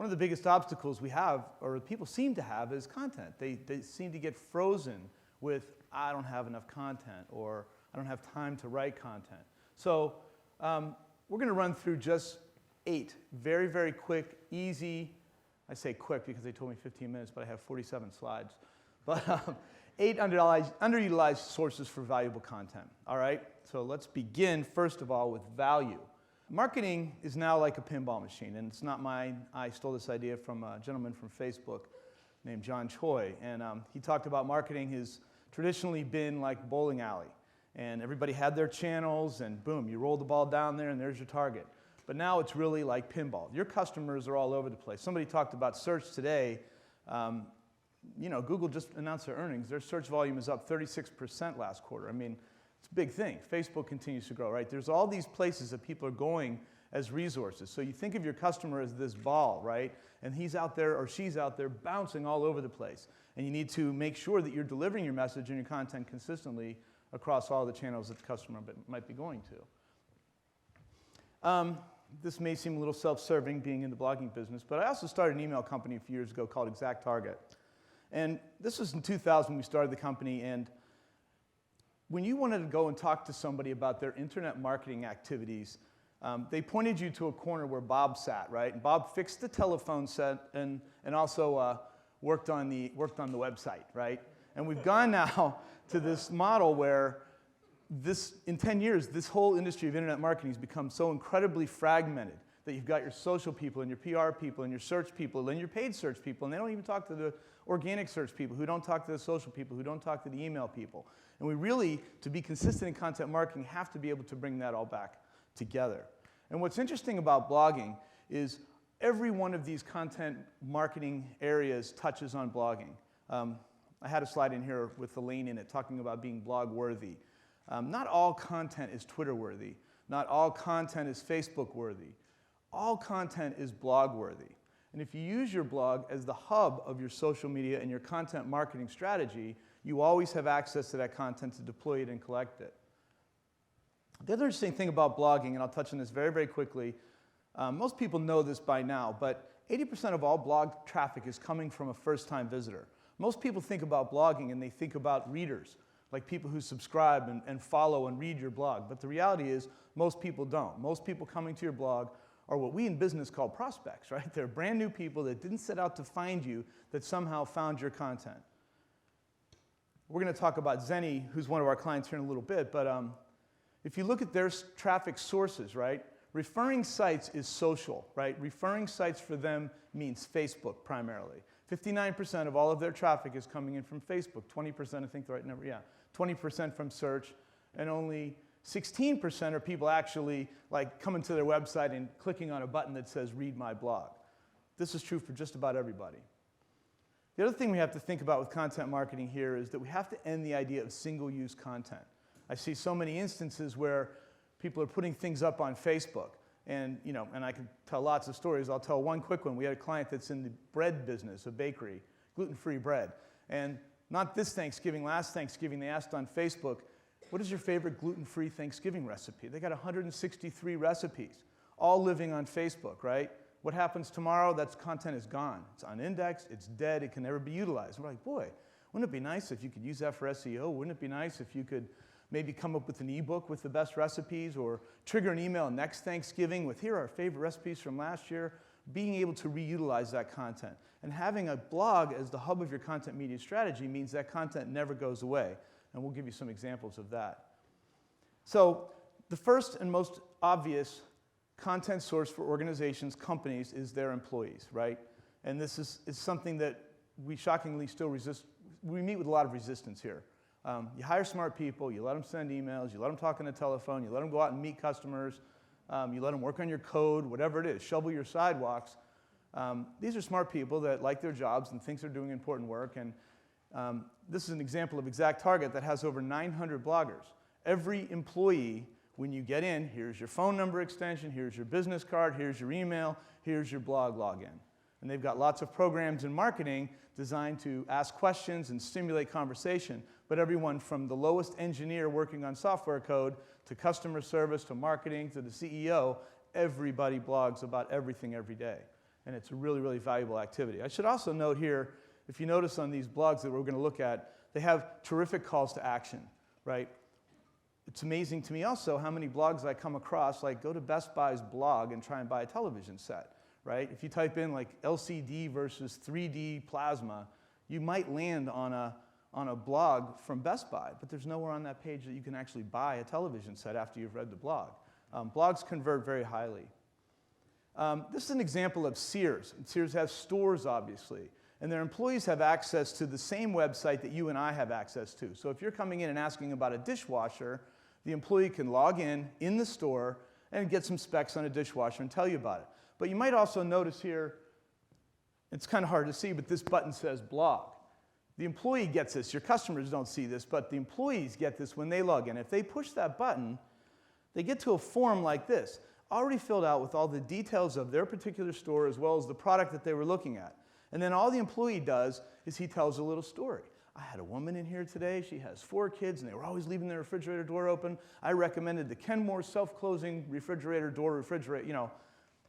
of the biggest obstacles we have, or people seem to have, is content. They seem to get frozen with, I don't have enough content, or I don't have time to write content. So we're going to run through just 8 very, very quick, easy, I say quick because they told me 15 minutes, but I have 47 slides. But 8 underutilized sources for valuable content, all right? So let's begin, first of all, with value. Marketing is now like a pinball machine, and it's not mine. I stole this idea from a gentleman from Facebook named John Choi, and he talked about marketing has traditionally been like bowling alley, and everybody had their channels, and boom, you roll the ball down there, and there's your target. But now it's really like pinball. Your customers are all over the place. Somebody talked about search today. You know, Google just announced their earnings. Their search volume is up 36% last quarter. I mean, it's a big thing. Facebook continues to grow, right? There's all these places that people are going as resources. So you think of your customer as this ball, right? And he's out there or she's out there bouncing all over the place. And you need to make sure that you're delivering your message and your content consistently across all the channels that the customer might be going to. This may seem a little self-serving being in the blogging business, but I also started an email company a few years ago called ExactTarget. And this was in 2000 we started the company, and when you wanted to go and talk to somebody about their internet marketing activities, they pointed you to a corner where Bob sat, right? And Bob fixed the telephone set and also worked on the website, right? And we've gone now to this model where in 10 years, this whole industry of internet marketing has become so incredibly fragmented that you've got your social people and your PR people and your search people and your paid search people, and they don't even talk to the organic search people who don't talk to the social people who don't talk to the email people. And we really, to be consistent in content marketing, have to be able to bring that all back together. And what's interesting about blogging is every one of these content marketing areas touches on blogging. I had a slide in here with the lane in it talking about being blog-worthy. Not all content is Twitter-worthy. Not all content is Facebook-worthy. All content is blog-worthy. And if you use your blog as the hub of your social media and your content marketing strategy, you always have access to that content to deploy it and collect it. The other interesting thing about blogging, and I'll touch on this very, very quickly, most people know this by now, but 80% of all blog traffic is coming from a first-time visitor. Most people think about blogging and they think about readers, like people who subscribe and follow and read your blog. But the reality is most people don't. Most people coming to your blog are what we in business call prospects, right? They're brand new people that didn't set out to find you, that somehow found your content. We're going to talk about Zenny, who's one of our clients here in a little bit, but if you look at their traffic sources, right? Referring sites is social, right? Referring sites for them means Facebook primarily. 59% of all of their traffic is coming in from Facebook. 20%, I think the right number, yeah. 20% from search, and only 16% are people actually like coming to their website and clicking on a button that says read my blog. This is true for just about everybody. The other thing we have to think about with content marketing here is that we have to end the idea of single-use content. I see so many instances where people are putting things up on Facebook, and I can tell lots of stories. I'll tell one quick one. We had a client that's in the bread business, a bakery, gluten-free bread, and not this Thanksgiving, last Thanksgiving, they asked on Facebook, what is your favorite gluten-free Thanksgiving recipe? They got 163 recipes, all living on Facebook, right? What happens tomorrow? That content is gone. It's unindexed, it's dead, it can never be utilized. We're like, boy, wouldn't it be nice if you could use that for SEO? Wouldn't it be nice if you could maybe come up with an ebook with the best recipes, or trigger an email next Thanksgiving with here are our favorite recipes from last year? Being able to reutilize that content. And having a blog as the hub of your content media strategy means that content never goes away. And we'll give you some examples of that. So the first and most obvious content source for organizations, companies, is their employees, right? And this is something that we shockingly still resist. We meet with a lot of resistance here. You hire smart people, you let them send emails, you let them talk on the telephone, you let them go out and meet customers, you let them work on your code, whatever it is, shovel your sidewalks. These are smart people that like their jobs and think they're doing important work. And this is an example of ExactTarget that has over 900 bloggers. Every employee, when you get in, here's your phone number extension, here's your business card, here's your email, here's your blog login. And they've got lots of programs in marketing designed to ask questions and stimulate conversation, but everyone from the lowest engineer working on software code to customer service to marketing to the CEO, everybody blogs about everything every day. and it's a really, really valuable activity. I should also note here, if you notice on these blogs that we're going to look at, they have terrific calls to action, right? It's amazing to me also how many blogs I come across, like go to Best Buy's blog and try and buy a television set, right? If you type in like LCD versus 3D plasma, you might land on a blog from Best Buy, but there's nowhere on that page that you can actually buy a television set after you've read the blog. Blogs convert very highly. This is an example of Sears. Sears has stores, obviously, and their employees have access to the same website that you and I have access to. So if you're coming in and asking about a dishwasher, the employee can log in the store and get some specs on a dishwasher and tell you about it. But you might also notice here, it's kind of hard to see, but this button says blog. The employee gets this. Your customers don't see this, but the employees get this when they log in. If they push that button, they get to a form like this, already filled out with all the details of their particular store as well as the product that they were looking at. And then all the employee does is he tells a little story. I had a woman in here today. She has 4 kids, and they were always leaving their refrigerator door open. I recommended the Kenmore self-closing refrigerator door refrigerator. You know,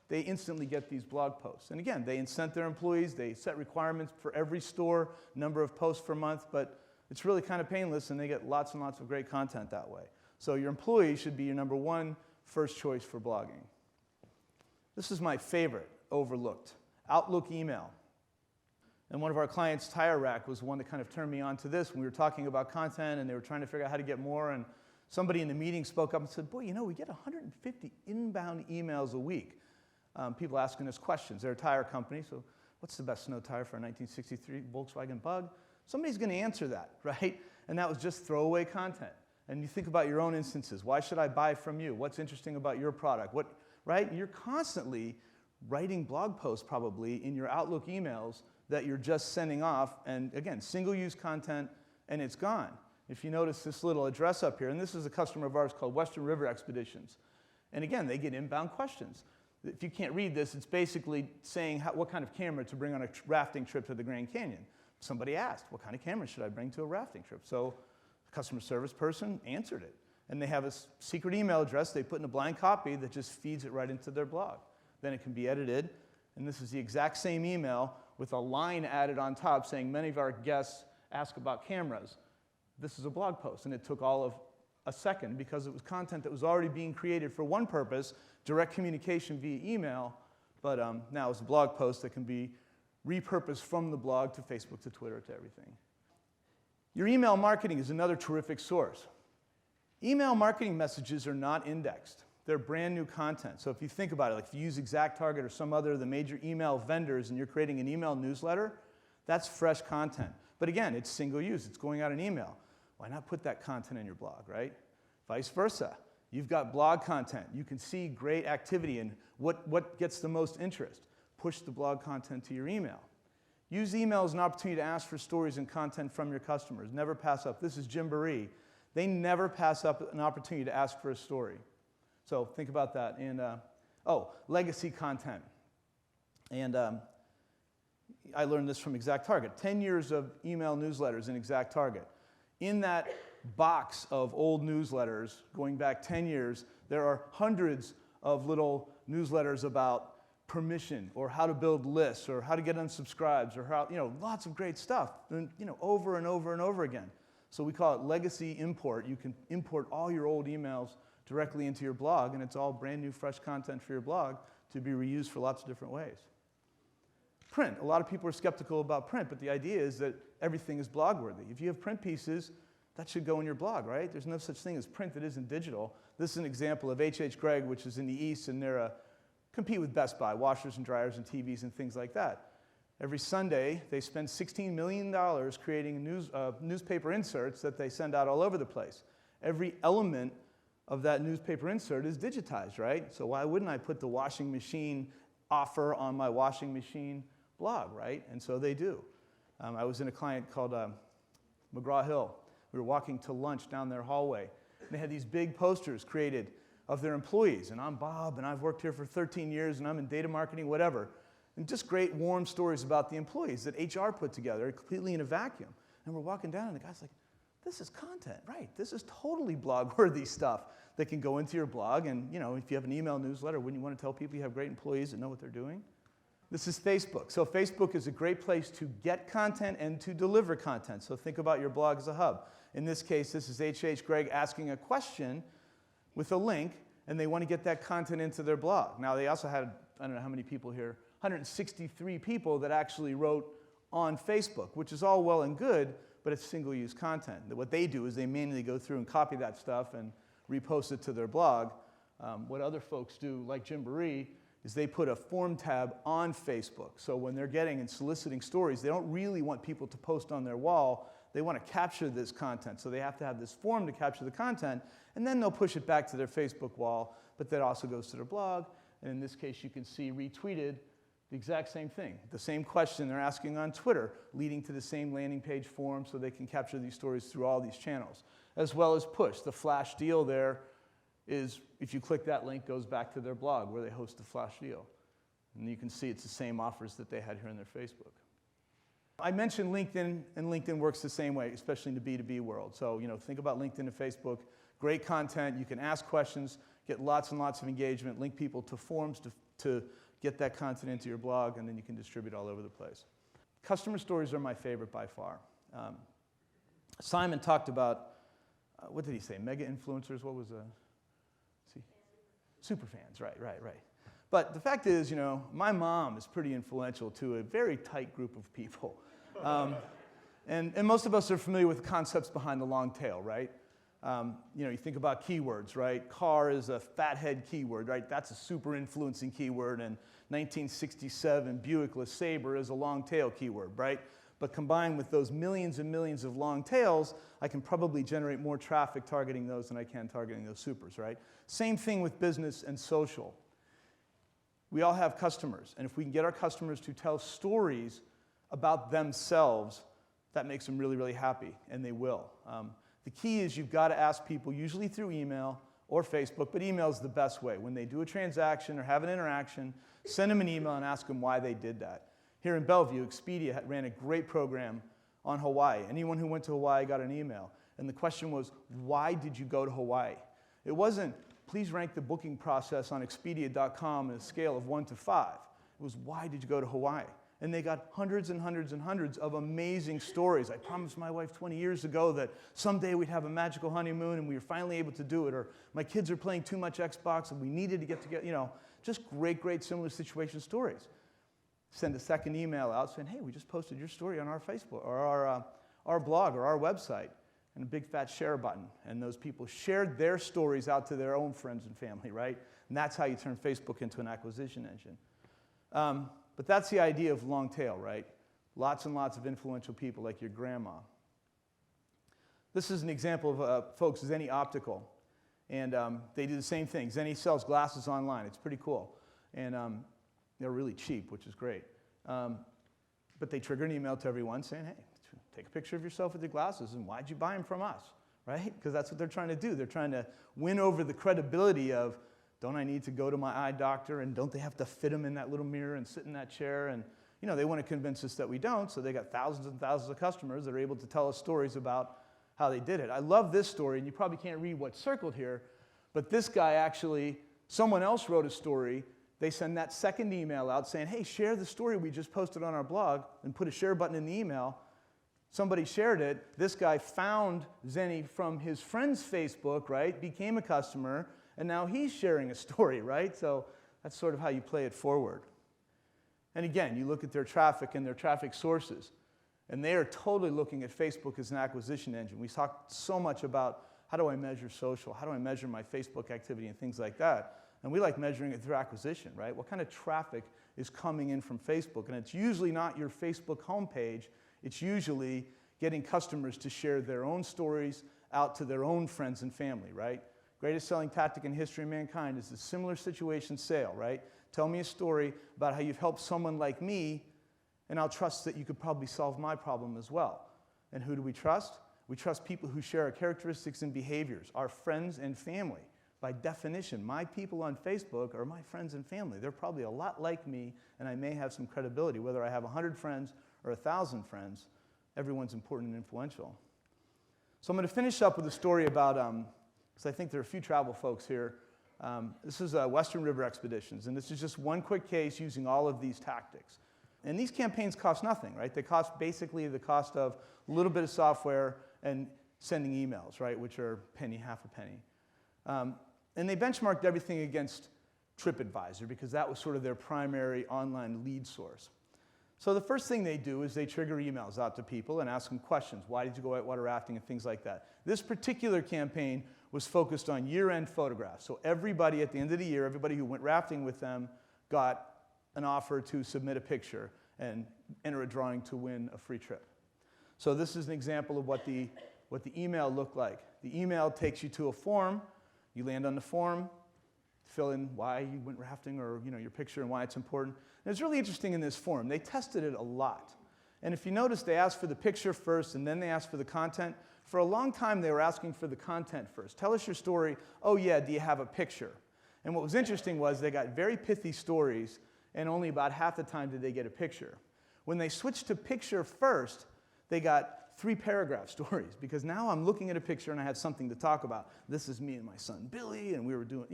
they instantly get these blog posts. And again, they incent their employees. They set requirements for every store, number of posts per month, but it's really kind of painless, and they get lots and lots of great content that way. So your employee should be your number 1 first choice for blogging. This is my favorite, overlooked, Outlook email. And one of our clients, Tire Rack, was the one that kind of turned me on to this when we were talking about content and they were trying to figure out how to get more. And somebody in the meeting spoke up and said, boy, you know, we get 150 inbound emails a week. People asking us questions. They're a tire company, so what's the best snow tire for a 1963 Volkswagen Bug? Somebody's going to answer that, right? And that was just throwaway content. And you think about your own instances. Why should I buy from you? What's interesting about your product? What, right? You're constantly writing blog posts probably in your Outlook emails that you're just sending off, and again, single-use content, and it's gone. If you notice this little address up here, and this is a customer of ours called Western River Expeditions, and again, they get inbound questions. If you can't read this, it's basically saying what kind of camera to bring on a rafting trip to the Grand Canyon. Somebody asked, what kind of camera should I bring to a rafting trip? So the customer service person answered it, and they have a secret email address they put in a blind copy that just feeds it right into their blog. Then it can be edited, and this is the exact same email with a line added on top saying many of our guests ask about cameras. This is a blog post, and it took all of a second because it was content that was already being created for one purpose, direct communication via email, but now it's a blog post that can be repurposed from the blog to Facebook to Twitter to everything. Your email marketing is another terrific source. Email marketing messages are not indexed. They're brand new content. So if you think about it, like if you use ExactTarget or some other of the major email vendors and you're creating an email newsletter, that's fresh content. But again, it's single use. It's going out an email. Why not put that content in your blog, right? Vice versa. You've got blog content. You can see great activity and what gets the most interest. Push the blog content to your email. Use email as an opportunity to ask for stories and content from your customers. Never pass up. This is Jim Barry. They never pass up an opportunity to ask for a story. So think about that. And legacy content. And I learned this from ExactTarget. 10 years of email newsletters in ExactTarget. In that box of old newsletters going back 10 years, there are hundreds of little newsletters about permission or how to build lists or how to get unsubscribes or how, lots of great stuff, and, over and over and over again. So we call it legacy import. You can import all your old emails directly into your blog, and it's all brand new, fresh content for your blog to be reused for lots of different ways. Print. A lot of people are skeptical about print, but the idea is that everything is blog-worthy. If you have print pieces, that should go in your blog, right? There's no such thing as print that isn't digital. This is an example of H.H. Gregg, which is in the East, and they're compete with Best Buy, washers and dryers and TVs and things like that. Every Sunday, they spend $16 million creating newspaper inserts that they send out all over the place. Every element of that newspaper insert is digitized, right? So why wouldn't I put the washing machine offer on my washing machine blog, right? And so they do. I was in a client called McGraw-Hill. We were walking to lunch down their hallway. And they had these big posters created of their employees. And I'm Bob, and I've worked here for 13 years, and I'm in data marketing, whatever. And just great, warm stories about the employees that HR put together, completely in a vacuum. And we're walking down, and the guy's like, this is content, right? This is totally blog-worthy stuff that can go into your blog. And, if you have an email newsletter, wouldn't you want to tell people you have great employees that know what they're doing? This is Facebook. So Facebook is a great place to get content and to deliver content. So think about your blog as a hub. In this case, this is H.H. Gregg asking a question with a link, and they want to get that content into their blog. Now, they also had, I don't know how many people here, 163 people that actually wrote on Facebook, which is all well and good, but it's single-use content. What they do is they manually go through and copy that stuff and repost it to their blog. What other folks do, like Jim Baree, is they put a form tab on Facebook. So when they're getting and soliciting stories, they don't really want people to post on their wall. They want to capture this content. So they have to have this form to capture the content, and then they'll push it back to their Facebook wall, but that also goes to their blog. And in this case, you can see retweeted the exact same thing. The same question they're asking on Twitter, leading to the same landing page form so they can capture these stories through all these channels, as well as push. The flash deal there is, if you click that link, goes back to their blog where they host the flash deal. And you can see it's the same offers that they had here in their Facebook. I mentioned LinkedIn, and LinkedIn works the same way, especially in the B2B world. So, think about LinkedIn and Facebook. Great content. You can ask questions, get lots and lots of engagement, link people to forums to get that content into your blog, and then you can distribute all over the place. Customer stories are my favorite by far. Simon talked about, what did he say, mega influencers? What was super fans, right. But the fact is, my mom is pretty influential to a very tight group of people. And most of us are familiar with the concepts behind the long tail, right? You think about keywords, right? Car is a fathead keyword, right? That's a super influencing keyword. And 1967 Buick LeSabre is a long tail keyword, right? But combined with those millions and millions of long tails, I can probably generate more traffic targeting those than I can targeting those supers, right? Same thing with business and social. We all have customers, and if we can get our customers to tell stories about themselves, that makes them really, really happy, and they will. The key is you've got to ask people, usually through email or Facebook, but email is the best way. When they do a transaction or have an interaction, send them an email and ask them why they did that. Here in Bellevue, Expedia ran a great program on Hawaii. Anyone who went to Hawaii got an email, and the question was, why did you go to Hawaii? It wasn't, please rank the booking process on Expedia.com on a scale of 1 to 5. It was, why did you go to Hawaii? And they got hundreds and hundreds and hundreds of amazing stories. I promised my wife 20 years ago that someday we'd have a magical honeymoon and we were finally able to do it. Or my kids are playing too much Xbox and we needed to get together. Just great similar situation stories. Send a second email out saying, hey, we just posted your story on our Facebook or our blog or our website. And a big fat share button. And those people shared their stories out to their own friends and family, right? And that's how you turn Facebook into an acquisition engine. But that's the idea of long tail, right? Lots and lots of influential people like your grandma. This is an example of folks, Zenny Optical. And they do the same thing. Zenny sells glasses online. It's pretty cool. And they're really cheap, which is great. But they trigger an email to everyone saying, hey, take a picture of yourself with your glasses, and why'd you buy them from us, right? Because that's what they're trying to do. They're trying to win over the credibility of, don't I need to go to my eye doctor, and don't they have to fit them in that little mirror and sit in that chair? And they want to convince us that we don't, so they got thousands and thousands of customers that are able to tell us stories about how they did it. I love this story, and you probably can't read what's circled here, but this guy actually, someone else wrote a story. They send that second email out saying, hey, share the story we just posted on our blog, and put a share button in the email. Somebody shared it. This guy found Zenny from his friend's Facebook, right? Became a customer, and now he's sharing a story, right? So that's sort of how you play it forward. And again, you look at their traffic and their traffic sources, and they are totally looking at Facebook as an acquisition engine. We talked so much about how do I measure social, how do I measure my Facebook activity and things like that. And we like measuring it through acquisition, right? What kind of traffic is coming in from Facebook? And it's usually not your Facebook homepage. It's usually getting customers to share their own stories out to their own friends and family, right? Greatest selling tactic in history of mankind is the similar situation sale, right? Tell me a story about how you've helped someone like me, and I'll trust that you could probably solve my problem as well. And who do we trust? We trust people who share our characteristics and behaviors, our friends and family. By definition, my people on Facebook are my friends and family. They're probably a lot like me, and I may have some credibility. Whether I have 100 friends or 1,000 friends, everyone's important and influential. So I'm going to finish up with a story about, because I think there are a few travel folks here. This is Western River Expeditions, and this is just one quick case using all of these tactics. And these campaigns cost nothing, right? They cost basically the cost of a little bit of software and sending emails, right, which are penny, half a penny. And they benchmarked everything against TripAdvisor because that was sort of their primary online lead source. So the first thing they do is they trigger emails out to people and ask them questions. Why did you go whitewater rafting and things like that. This particular campaign was focused on year-end photographs. So everybody at the end of the year, everybody who went rafting with them got an offer to submit a picture and enter a drawing to win a free trip. So this is an example of what the email looked like. The email takes you to a form. You land on the form, fill in why you went rafting or your picture and why it's important. And it's really interesting in this form. They tested it a lot. And if you notice, they asked for the picture first and then they asked for the content. For a long time, they were asking for the content first. Tell us your story. Oh yeah, do you have a picture? And what was interesting was they got very pithy stories and only about half the time did they get a picture. When they switched to picture first, they got 3-paragraph stories because now I'm looking at a picture and I have something to talk about. This is me and my son Billy and we were doing,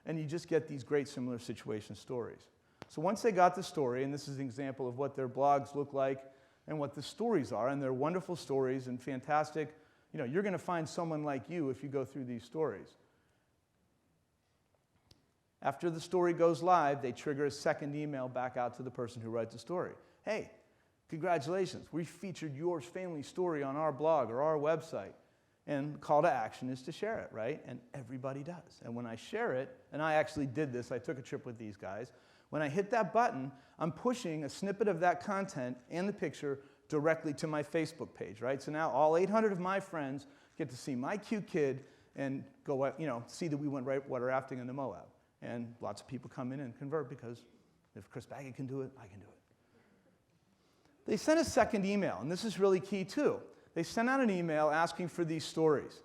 and you just get these great similar situation stories. So once they got the story, and this is an example of what their blogs look like and what the stories are, and they're wonderful stories and fantastic, you're going to find someone like you if you go through these stories. After the story goes live, they trigger a second email back out to the person who writes the story. Hey, congratulations, we featured your family story on our blog or our website. And the call to action is to share it, right? And everybody does. And when I share it, and I actually did this, I took a trip with these guys. When I hit that button, I'm pushing a snippet of that content and the picture directly to my Facebook page, right? So now all 800 of my friends get to see my cute kid and go, see that we went whitewater rafting in the Moab. And lots of people come in and convert because if Chris Baggott can do it, I can do it. They sent a second email, and this is really key too. They sent out an email asking for these stories.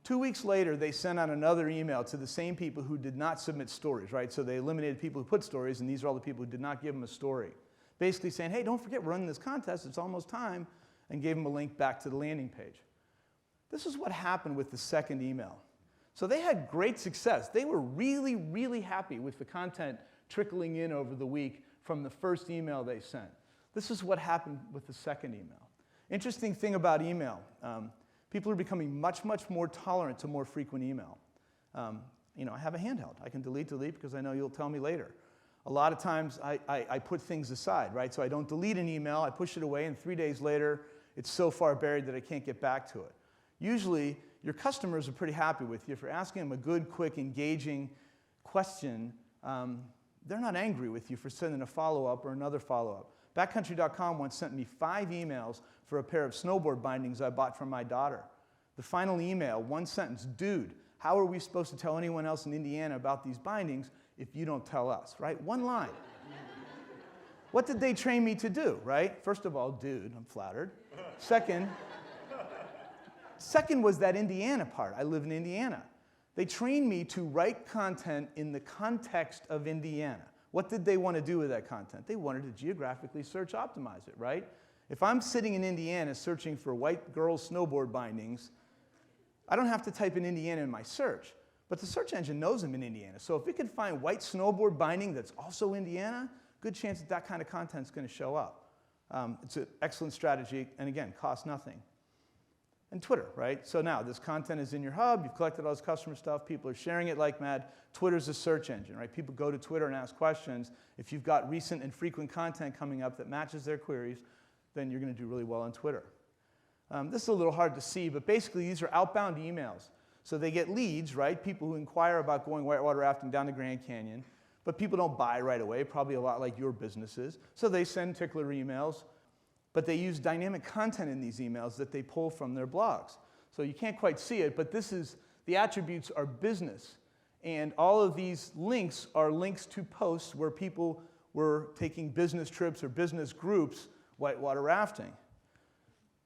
2 weeks later, they sent out another email to the same people who did not submit stories, right? So they eliminated people who put stories, and these are all the people who did not give them a story. Basically saying, hey, don't forget we're running this contest, it's almost time, and gave them a link back to the landing page. This is what happened with the second email. So they had great success. They were really, really happy with the content trickling in over the week from the first email they sent. This is what happened with the second email. Interesting thing about email, people are becoming much, much more tolerant to more frequent email. I have a handheld. I can delete because I know you'll tell me later. A lot of times I put things aside, right? So I don't delete an email, I push it away, and 3 days later, it's so far buried that I can't get back to it. Usually, your customers are pretty happy with you. If you're asking them a good, quick, engaging question, they're not angry with you for sending a follow-up or another follow-up. Backcountry.com once sent me 5 emails for a pair of snowboard bindings I bought from my daughter. The final email, one sentence, dude, how are we supposed to tell anyone else in Indiana about these bindings if you don't tell us, right? One line. What did they train me to do, right? First of all, dude, I'm flattered. Second was that Indiana part. I live in Indiana. They trained me to write content in the context of Indiana. What did they want to do with that content? They wanted to geographically search optimize it, right? If I'm sitting in Indiana searching for white girls snowboard bindings, I don't have to type in Indiana in my search, but the search engine knows I'm in Indiana. So if it can find white snowboard binding that's also Indiana, good chance that that kind of content is going to show up. It's an excellent strategy, and again, costs nothing. And Twitter, right? So now this content is in your hub, you've collected all this customer stuff, people are sharing it like mad. Twitter's a search engine, right? People go to Twitter and ask questions. If you've got recent and frequent content coming up that matches their queries, then you're going to do really well on Twitter. This is a little hard to see, but basically these are outbound emails. So they get leads, right? People who inquire about going whitewater rafting down the Grand Canyon, but people don't buy right away, probably a lot like your businesses. So they send tickler emails. But they use dynamic content in these emails that they pull from their blogs. So you can't quite see it, but the attributes are business. And all of these links are links to posts where people were taking business trips or business groups whitewater rafting.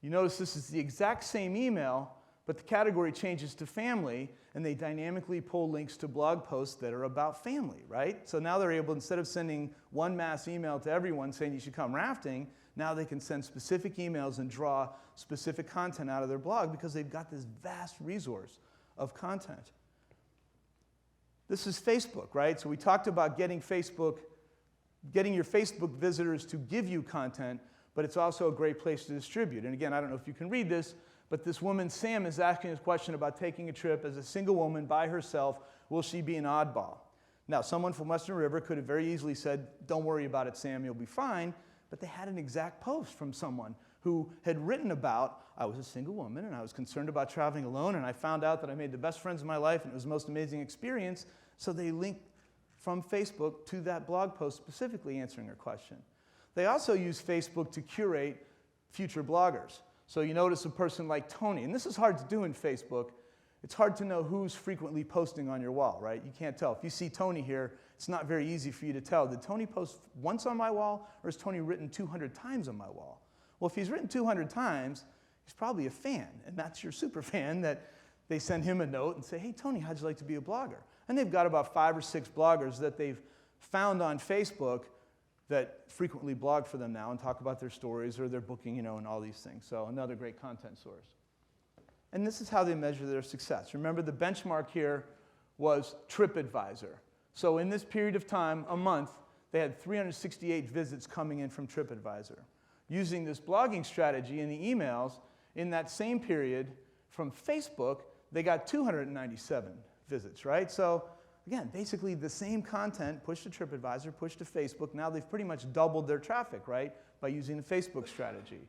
You notice this is the exact same email, but the category changes to family, and they dynamically pull links to blog posts that are about family, right? So now they're able, instead of sending one mass email to everyone saying you should come rafting, now they can send specific emails and draw specific content out of their blog because they've got this vast resource of content. This is Facebook, right? So we talked about getting your Facebook visitors to give you content, but it's also a great place to distribute. And again, I don't know if you can read this, but this woman, Sam, is asking this question about taking a trip as a single woman by herself. Will she be an oddball? Now, someone from Western River could have very easily said, don't worry about it, Sam, you'll be fine. But they had an exact post from someone who had written about, I was a single woman and I was concerned about traveling alone, and I found out that I made the best friends of my life and it was the most amazing experience. So they linked from Facebook to that blog post specifically answering her question. They also use Facebook to curate future bloggers. So you notice a person like Tony, and this is hard to do in Facebook. It's hard to know who's frequently posting on your wall, right? You can't tell. If you see Tony here, it's not very easy for you to tell. Did Tony post once on my wall, or has Tony written 200 times on my wall? Well, if he's written 200 times, he's probably a fan, and that's your super fan that they send him a note and say, hey, Tony, how'd you like to be a blogger? And they've got about 5 or 6 bloggers that they've found on Facebook that frequently blog for them now and talk about their stories or their booking, and all these things. So another great content source. And this is how they measure their success. Remember, the benchmark here was TripAdvisor. So in this period of time, a month, they had 368 visits coming in from TripAdvisor. Using this blogging strategy in the emails, in that same period from Facebook, they got 297 visits, right? So again, basically the same content pushed to TripAdvisor, pushed to Facebook. Now they've pretty much doubled their traffic, right, by using the Facebook strategy.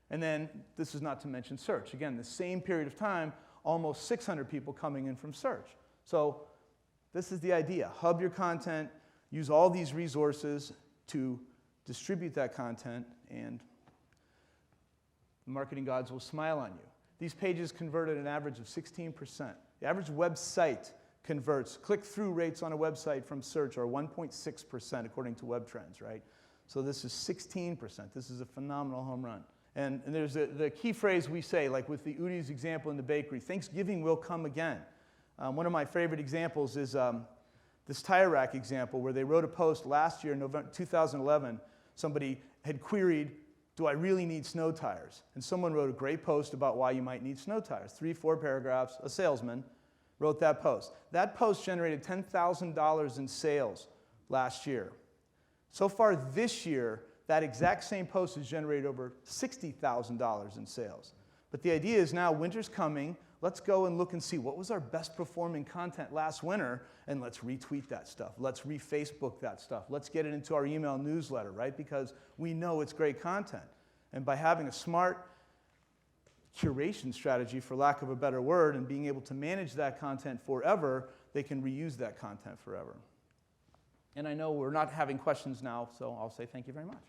And then this is not to mention search. Again, the same period of time, almost 600 people coming in from search. So this is the idea. Hub your content, use all these resources to distribute that content, and the marketing gods will smile on you. These pages convert at an average of 16%. The average website converts. Click-through rates on a website from search are 1.6% according to Web Trends, right? So this is 16%. This is a phenomenal home run. And there's the key phrase we say, like with the Udi's example in the bakery, Thanksgiving will come again. One of my favorite examples is this tire rack example where they wrote a post last year, November 2011. Somebody had queried, do I really need snow tires? And someone wrote a great post about why you might need snow tires. 3-4 paragraphs, a salesman wrote that post. That post generated $10,000 in sales last year. So far this year, that exact same post has generated over $60,000 in sales. But the idea is now winter's coming. Let's go and look and see what was our best performing content last winter, and let's retweet that stuff. Let's re-Facebook that stuff. Let's get it into our email newsletter, right? Because we know it's great content. And by having a smart curation strategy, for lack of a better word, and being able to manage that content forever, they can reuse that content forever. And I know we're not having questions now, so I'll say thank you very much.